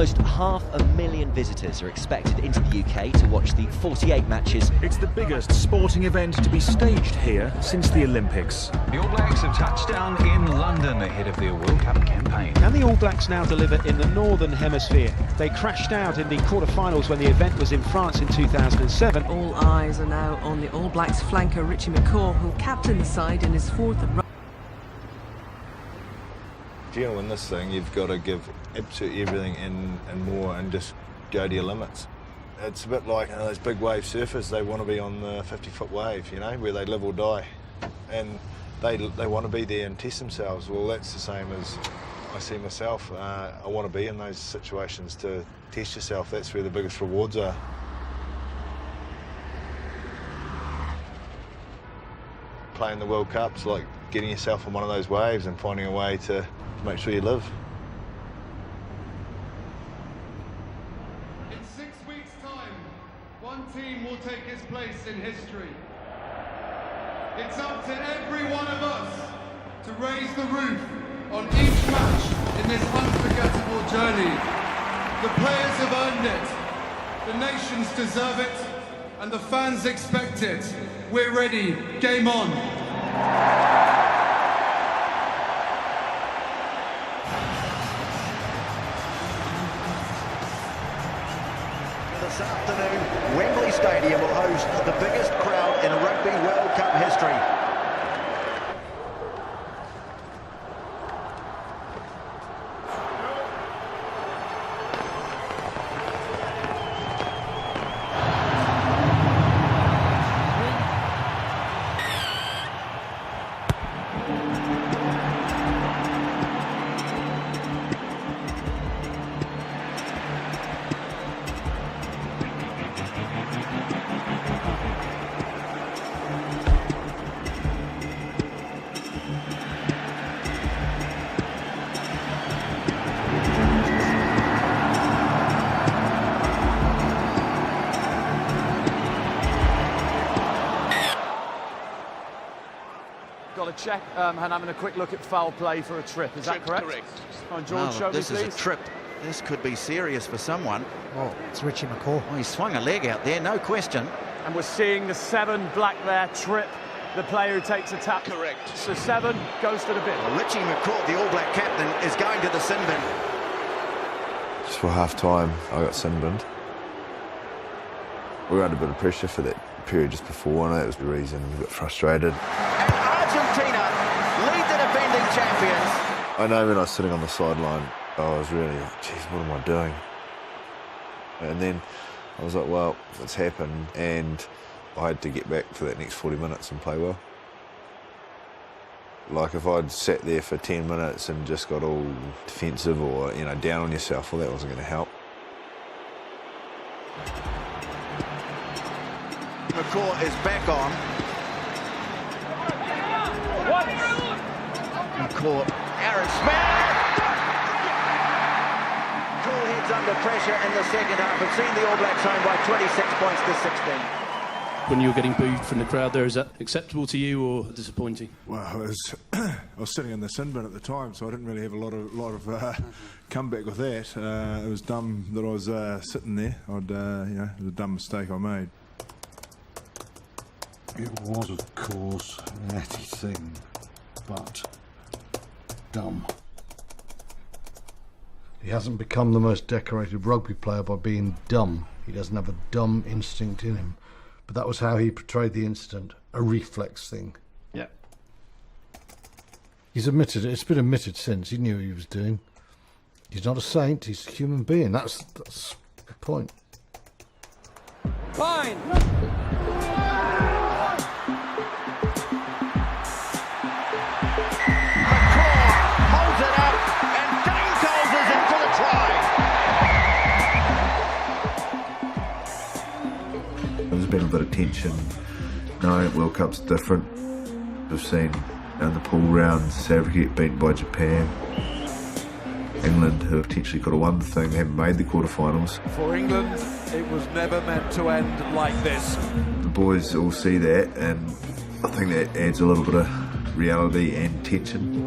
Almost 500,000 visitors are expected into the UK to watch the 48 matches. It's the biggest sporting event to be staged here since the Olympics. The All Blacks have touched down in London ahead of their World Cup campaign. Can the All Blacks now deliver in the Northern Hemisphere? They crashed out in the quarter-finals when the event was in France in 2007. All eyes are now on the All Blacks flanker Richie McCaw, who captained the side in his fourth run. If you're going to win this thing, you've got to give absolutely everything and more and just go to your limits. It's a bit like those big wave surfers. They want to be on the 50-foot wave, you know, where they live or die. And they want to be there and test themselves. Well, that's the same as I see myself. I want to be in those situations to test yourself. That's where the biggest rewards are. Playing the World Cup's like getting yourself on one of those waves and finding a way to make sure you live. In 6 weeks' time, one team will take its place in history. It's up to every one of us to raise the roof on each match in this unforgettable journey. The players have earned it, the nations deserve it, and the fans expect it. We're ready. Game on. This afternoon, Wembley Stadium will host the biggest crowd in Rugby World Cup history. Got a check and having a quick look at foul play for a trip. Is that correct? Correct. On George, show this me, is please. a trip. This could be serious for someone. Oh, it's Richie McCaw. Oh, he swung a leg out there, no question. And we're seeing the 7 black there trip the player who takes a tap. Correct. So 7 goes to the bin. Well, Richie McCaw, the All Black captain, is going to the sin bin. Just for half-time, I got sin binned. We were under a bit of pressure for that period just before, and that was the reason we got frustrated. And Argentina lead the defending champions. I know when I was sitting on the sideline, I was really like, geez, what am I doing? And then I was like, well, it's happened, and I had to get back for that next 40 minutes and play well. Like if I'd sat there for 10 minutes and just got all defensive or, you know, down on yourself, well, that wasn't going to help. McCaw is back on. McCaw, Aaron Smith! McCaw heads under pressure in the second half and seen the All Blacks home by 26 points to 16. When you were getting booed from the crowd there, is that acceptable to you or disappointing? Well, I was sitting in the sin bin at the time, so I didn't really have a lot of comeback with that. It was dumb that I was sitting there. You know, it was a dumb mistake I made. It was, of course, a natty thing, but dumb. He hasn't become the most decorated rugby player by being dumb. He doesn't have a dumb instinct in him. But that was how he portrayed the incident, a reflex thing. Yeah. He's admitted it. It's been admitted since. He knew what he was doing. He's not a saint. He's a human being. That's the point. Fine. Holds it up and Dane Coles is in for the try. There's been a bit of tension. No, World Cup's different. We've seen in the pool rounds, South Africa get beaten by Japan. England, who potentially could have won the thing, haven't made the quarterfinals. For England, it was never meant to end like this. The boys all see that, and I think that adds a little bit of reality and tension.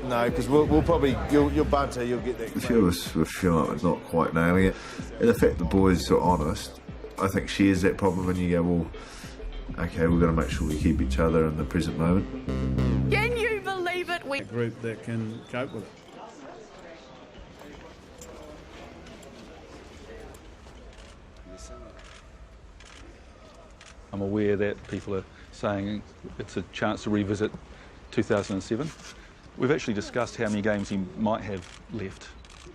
No, because we'll probably, you'll banter, you'll get that. A few of us were feeling like we're not quite nailing it. And the fact the boys are honest, I think shares that problem, and you go, well, okay, we've got to make sure we keep each other in the present moment. Can you believe it? A group that can cope with it. I'm aware that people are saying it's a chance to revisit 2007. We've actually discussed how many games he might have left.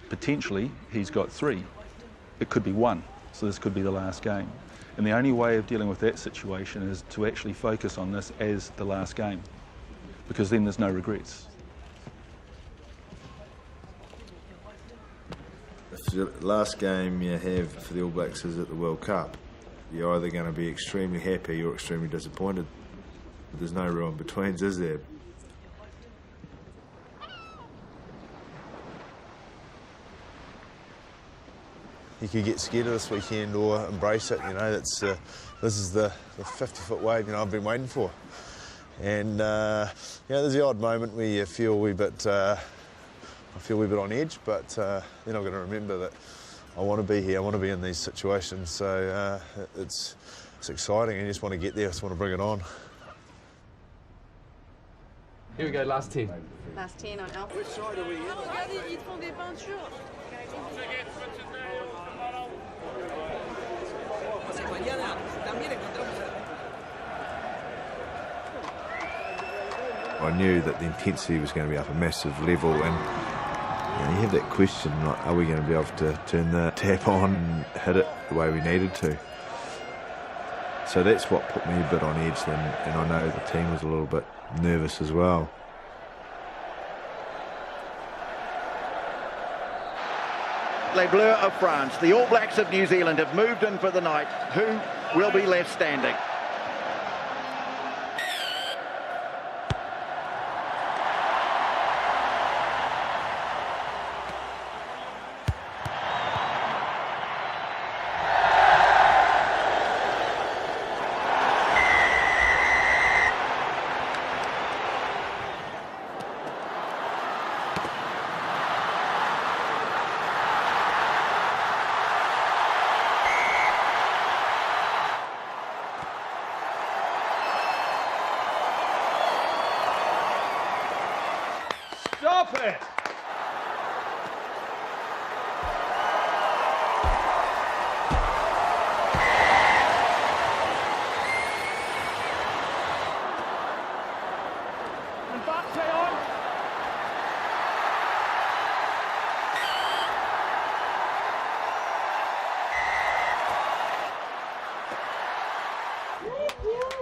Potentially, he's got 3. It could be 1, so this could be the last game. And the only way of dealing with that situation is to actually focus on this as the last game, because then there's no regrets. If the last game you have for the All Blacks is at the World Cup, you're either going to be extremely happy or extremely disappointed. There's no real in-betweens, is there? You could get scared of this weekend or embrace it, you know. This is the 50-foot wave, you know, I've been waiting for. And, you know, there's the odd moment where you feel a wee bit, I feel a wee bit on edge, but then I'm going to remember that I want to be here, I want to be in these situations, so it's exciting, and you just want to get there, I just want to bring it on. Here we go, last 10. Last 10 on Alpha. Which side are we in? I knew that the intensity was going to be up a massive level, and you know, you have that question, like, are we going to be able to turn the tap on and hit it the way we needed to? So that's what put me a bit on edge then, and I know the team was a little bit nervous as well. Les Bleus of France, the All Blacks of New Zealand have moved in for the night. Who will be left standing? Stop it!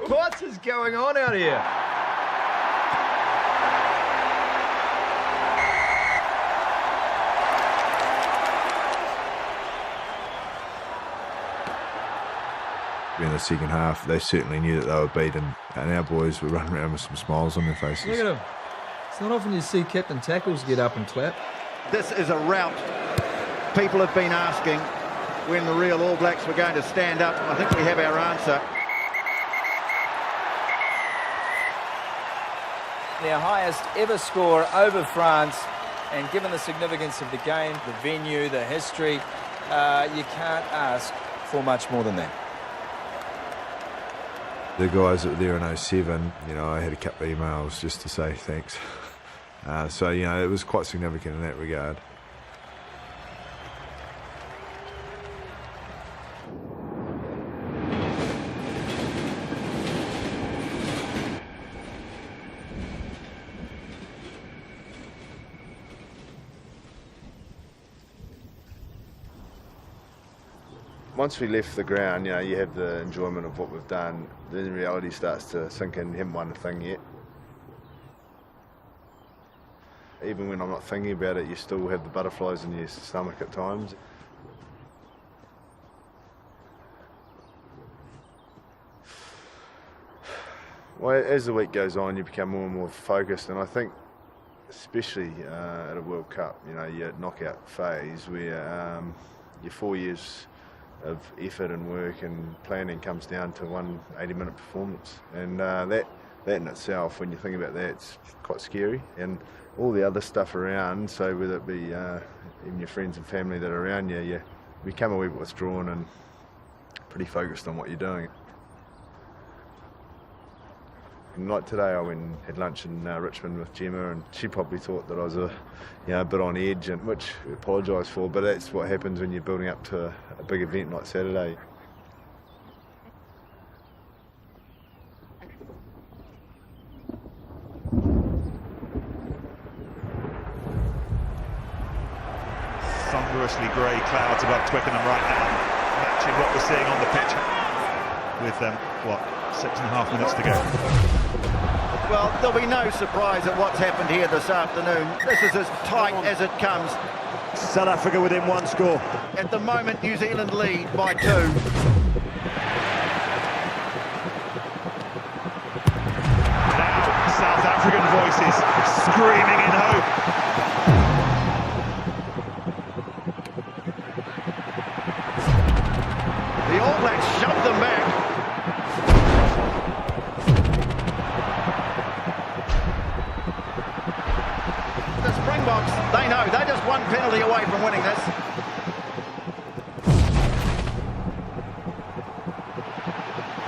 What is going on out here? In the second half, they certainly knew that they were beaten, and our boys were running around with some smiles on their faces. Look at them. It's not often you see captain tackles get up and clap. This is a rout. People have been asking when the real All Blacks were going to stand up. I think we have our answer. Their highest ever score over France, and given the significance of the game, the venue, the history, you can't ask for much more than that. The guys that were there in 07, you know, I had a couple of emails just to say thanks. So, you know, it was quite significant in that regard. Once we left the ground, you know, you have the enjoyment of what we've done. Then reality starts to sink in. You haven't won a thing yet. Even when I'm not thinking about it, you still have the butterflies in your stomach at times. Well, as the week goes on, you become more and more focused, and I think, especially at a World Cup, you know, your knockout phase where your 4 years of effort and work and planning comes down to one 80-minute performance, and that that in itself, when you think about that, it's quite scary. And all the other stuff around, so whether it be even your friends and family that are around you, you become a wee bit withdrawn and pretty focused on what you're doing. And like today, I went and had lunch in Richmond with Gemma, and she probably thought that I was a bit on edge, and which I apologise for, but that's what happens when you're building up to a big event like Saturday. Thunderously grey clouds above Twickenham right now, matching what we're seeing on the pitch with, 6.5 minutes to go. Well, there'll be no surprise at what's happened here this afternoon. This is as tight as it comes. South Africa within one score. At the moment, New Zealand lead by 2. Now, South African voices screaming in hope. The All Blacks shove them back. The Springboks, they know, they're just one penalty away from winning this.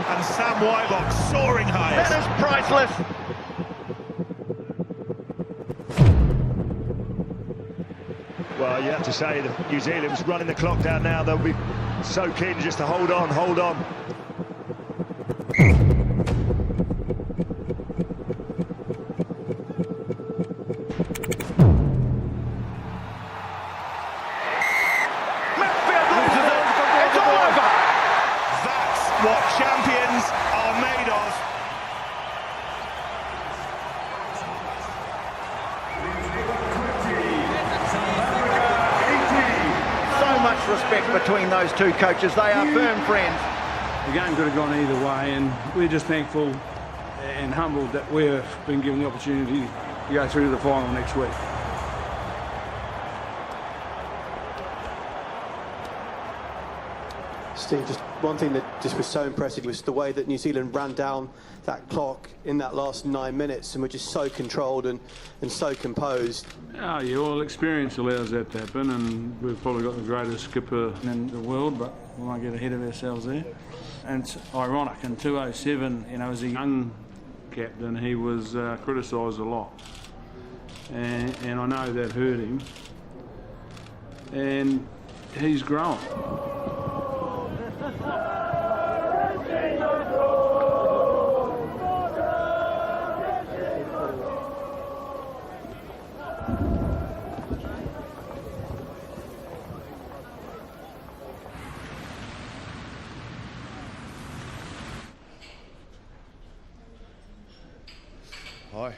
And Sam Whitelock soaring high. That is priceless. Well, you have to say that New Zealand's running the clock down now. They'll be so keen just to hold on, hold on. What champions are made of. So much respect between those two coaches. They are firm friends. The game could have gone either way, and we're just thankful and humbled that we've been given the opportunity to go through to the final next week. Steve, just one thing that just was so impressive was the way that New Zealand ran down that clock in that last 9 minutes and were just so controlled and so composed. Oh, yeah, well, experience allows that to happen, and we've probably got the greatest skipper in the world, but we won't get ahead of ourselves there. And it's ironic, in 2007, as a young captain, he was criticised a lot. And I know that hurt him. And he's grown. Hi.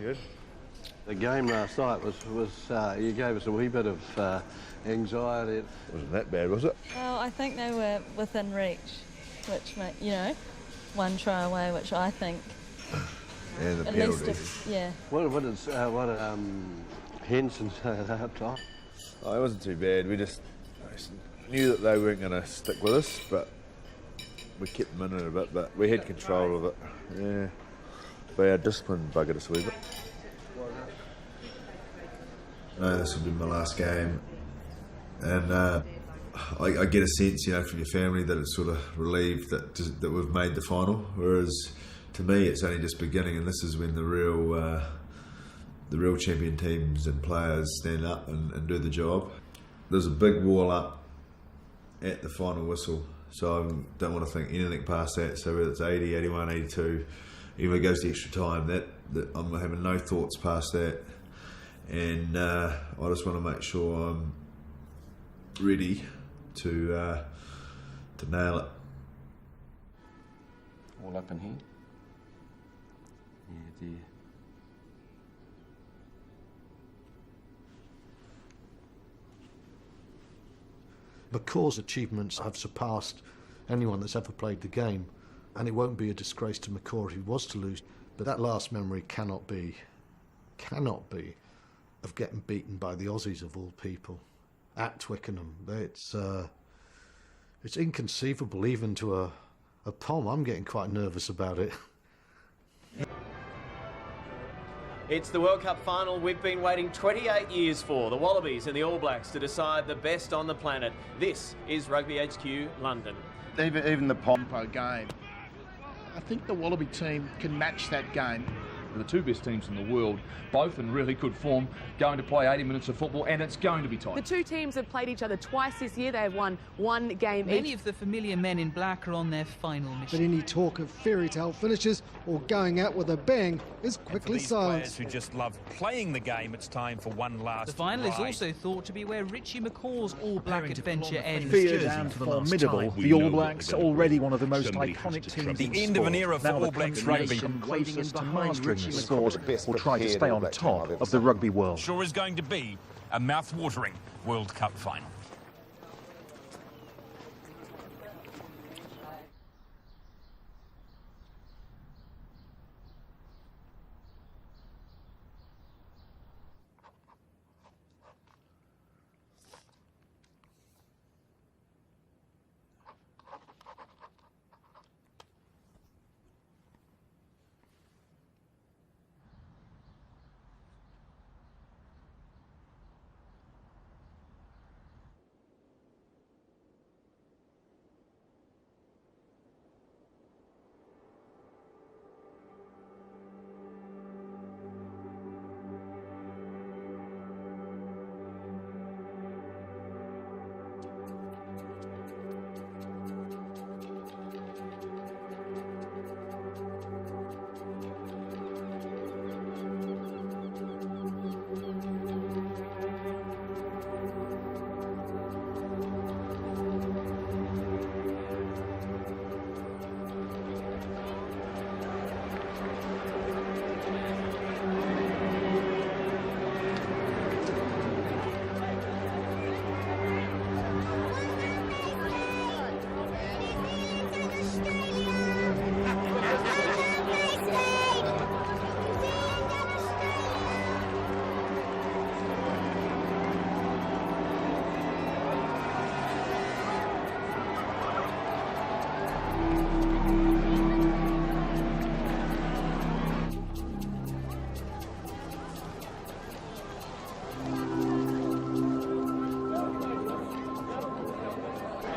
Good. The game last night was you gave us a wee bit of anxiety. Wasn't that bad, was it? Well, I think they were within reach, which one try away, which I think. And the at penalty. least yeah. What did Henson say at half time? Oh, it wasn't too bad. We just knew that they weren't going to stick with us, but we kept them in it a bit. But we had control of it. Yeah. But our discipline buggered us a wee bit. No, this will be my last game, and I get a sense, from your family that it's sort of relieved that we've made the final. Whereas to me, it's only just beginning, and this is when the real champion teams and players stand up and do the job. There's a big wall up at the final whistle, so I don't want to think anything past that. So whether it's 80, 81, 82, even if it goes the extra time, that I'm having no thoughts past that. And I just want to make sure I'm ready to nail it. All up in here. Yeah, dear. McCaw's achievements have surpassed anyone that's ever played the game, and it won't be a disgrace to McCaw if he was to lose. But that last memory cannot be of getting beaten by the Aussies of all people at Twickenham. It's inconceivable even to a Pom. I'm getting quite nervous about it. It's the World Cup final we've been waiting 28 years for. The Wallabies and the All Blacks to decide the best on the planet. This is Rugby HQ London. Even the Pompo game, I think the Wallaby team can match that game. The two best teams in the world, both in really good form, going to play 80 minutes of football, and it's going to be tight. The two teams have played each other twice this year. They have won one game each. Many of the familiar men in black are on their final mission. But any talk of fairy tale finishes or going out with a bang is quickly silenced. Players who just love playing the game, it's time for one last The final ride. is also thought to be where Richie McCaw's All Black adventure ends. Feared and formidable, the All Blacks already one of the most iconic teams The in end of an sport. era for Now All Blacks rugby. Closest to mastering the sport will try to stay on top of the rugby world. Sure is going to be a mouth-watering World Cup final.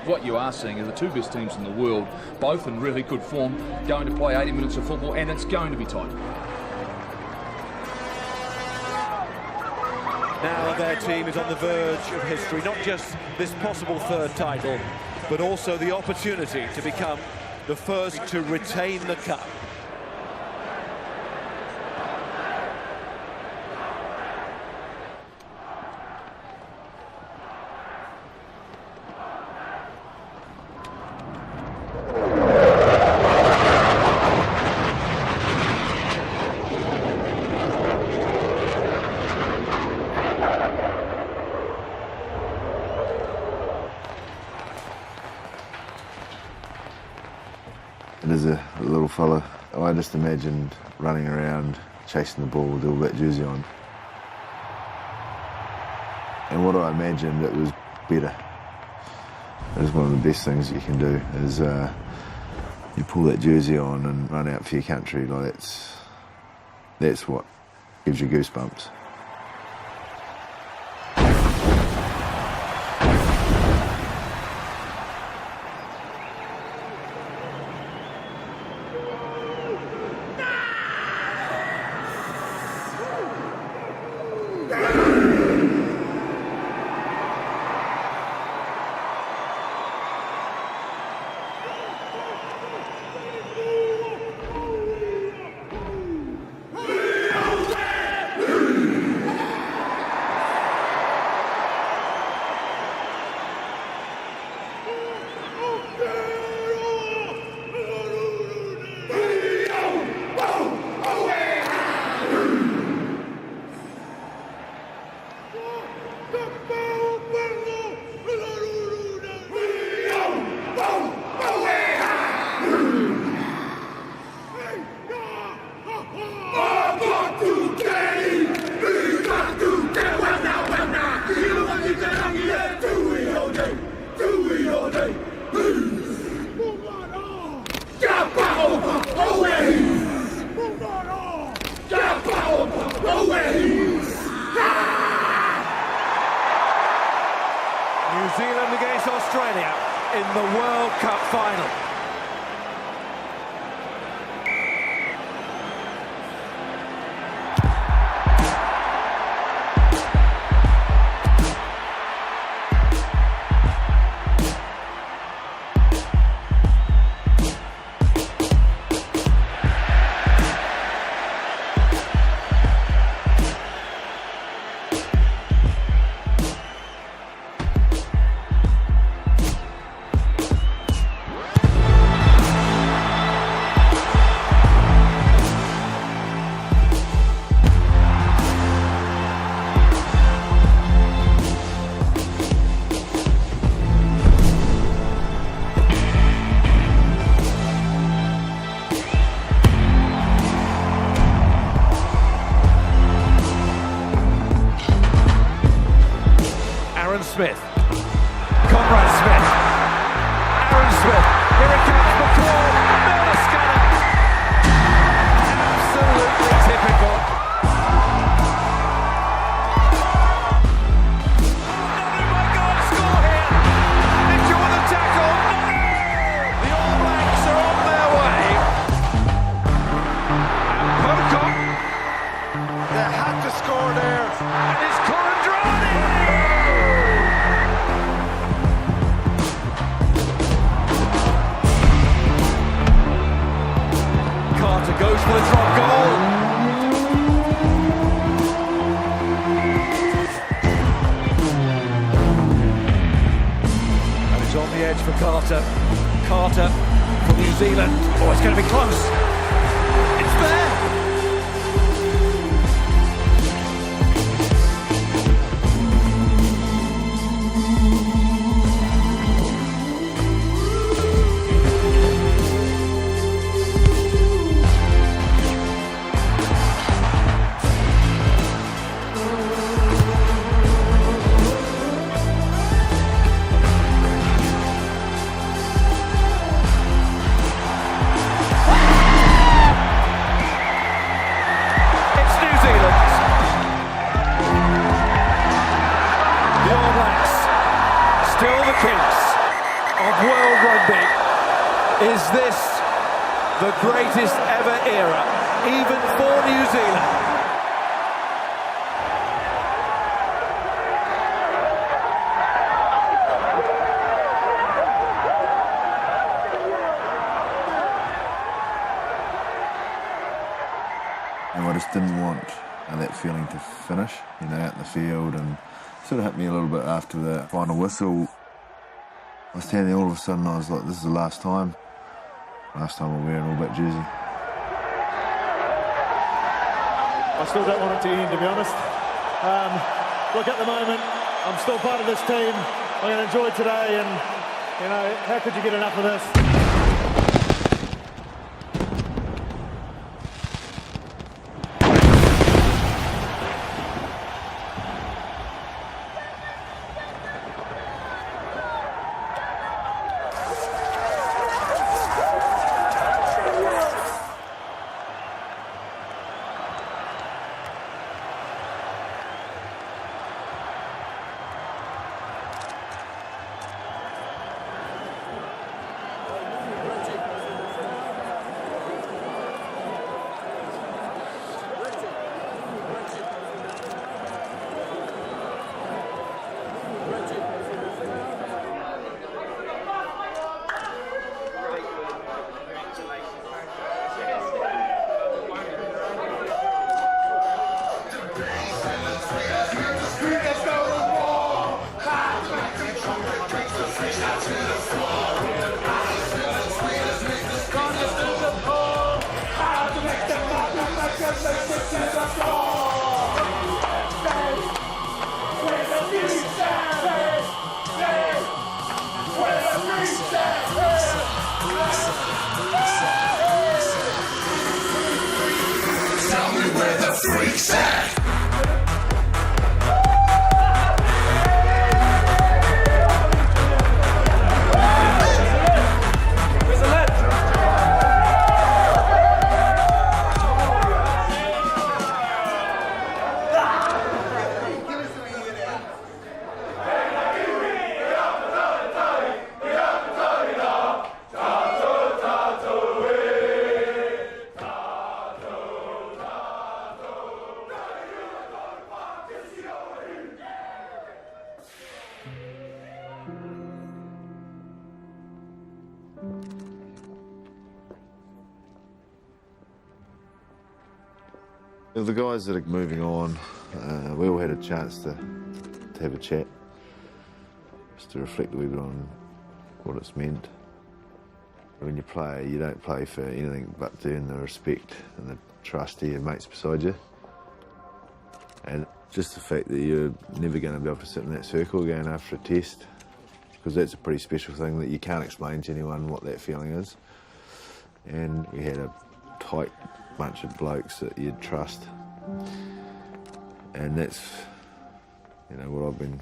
What you are seeing are the two best teams in the world, both in really good form, going to play 80 minutes of football, and it's going to be tight. Now their team is on the verge of history, not just this possible third title, but also the opportunity to become the first to retain the cup. And as a little fella, I just imagined running around, chasing the ball with all that jersey on. And what I imagined, it was better. It was one of the best things you can do, is you pull that jersey on and run out for your country. Like that's what gives you goosebumps. Zealand against Australia in the World Cup final. Smith, Conrad Smith, Aaron Smith, here it comes, McCaw, Miller Scudder, absolutely typical. Oh my God, score here, enjoy the tackle, the All Blacks are on their way. And Pocock, they had to score there, and it's Corandrani! Goes for the drop goal. And it's on the edge for Carter. Carter for New Zealand. Oh, it's going to be close. It's there. World Rugby. Is this the greatest ever era, even for New Zealand? And I just didn't want that feeling to finish, you know, out in the field, and sort of hit me a little bit after the final whistle. I was standing there, all of a sudden I was like, this is the last time I'll wear an All Black jersey. I still don't want it to end, to be honest. Look, at the moment, I'm still part of this team. I'm going to enjoy today, and, you know, how could you get enough of this? Tell me where the freaks at. The guys that are moving on, we all had a chance to have a chat, just to reflect a wee bit on what it's meant. When you play, you don't play for anything but to earn the respect and the trust of your mates beside you. And just the fact that you're never going to be able to sit in that circle again after a test, because that's a pretty special thing that you can't explain to anyone what that feeling is. And we had a tight bunch of blokes that you'd trust, and that's, you know, what I've been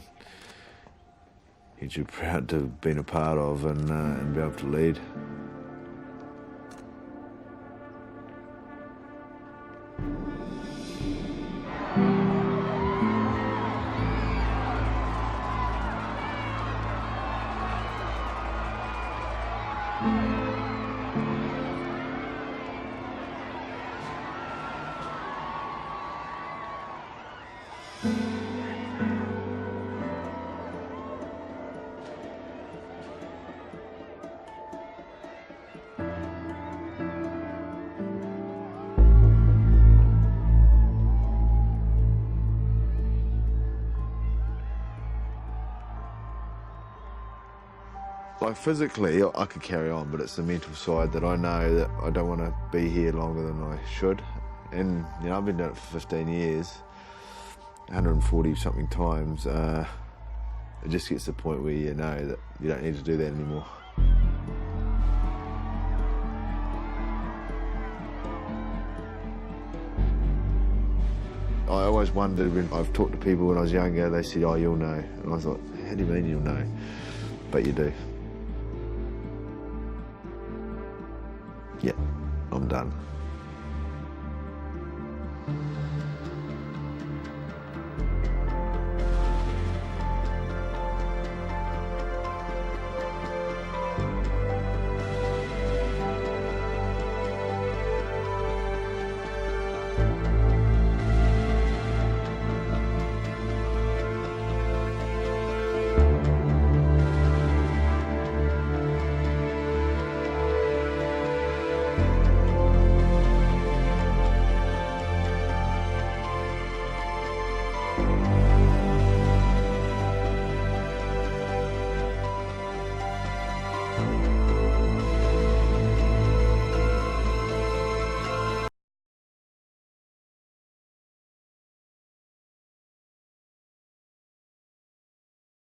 hugely proud to have been a part of and be able to lead. Like physically, I could carry on, but it's the mental side that I know that I don't want to be here longer than I should. And, you know, I've been doing it for 15 years, 140 something times. It just gets to the point where you know that you don't need to do that anymore. I always wondered, when I've talked to people when I was younger, they said, oh, you'll know. And I was like, how do you mean you'll know? But you do. Yeah, I'm done.